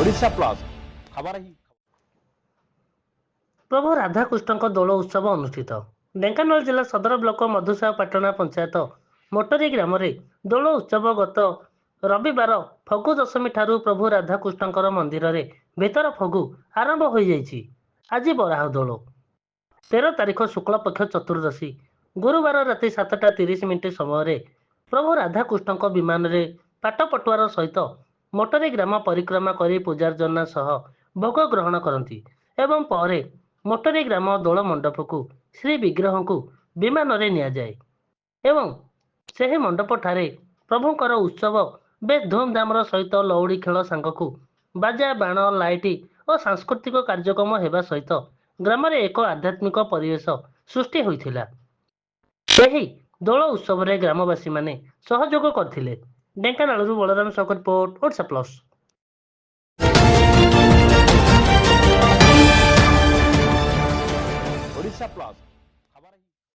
Odisha plus खबर ही प्रभु राधाकृष्ण दोल उत्सव अनुष्ठित ढेंकानाल जिला सदर ब्लॉक मधुसापाटना पंचायत मोटरी ग्राम दोल उत्सव गत रविवार फगु दशमी ठारू प्रभु राधाकृष्ण मंदिर रे भीतर फगु आरंभ हो जाइछि। आज बराह दोल 13 तारिख शुक्ल पक्ष चतुर्दशी गुरुवार राति 7:30 समय प्रभु राधाकृष्ण विमान रे पाटपटुआर सहित मोटरी ग्राम परिक्रमा करी पूजार्चना सह भोग ग्रहण करती एवं परे मोटरी ग्राम दोल मंडप को श्री विग्रह को विमान रे निया जाए एवं से मंडप ठारे प्रभुंकर उत्सव बेस धूमधाम सहित लौड़ी खेल सांगकू बाजा बाण लाइट और सांस्कृतिक कार्यक्रम हेबा सहित ग्राम रे एक आध्यात्मिक परिवेश सृष्टि होइथिला। एही दोल उत्सव रे ग्रामवासी माने सहयोग करथिले। ढेंकानालरू Balaram Sahu report Odisha plus. Odisha plus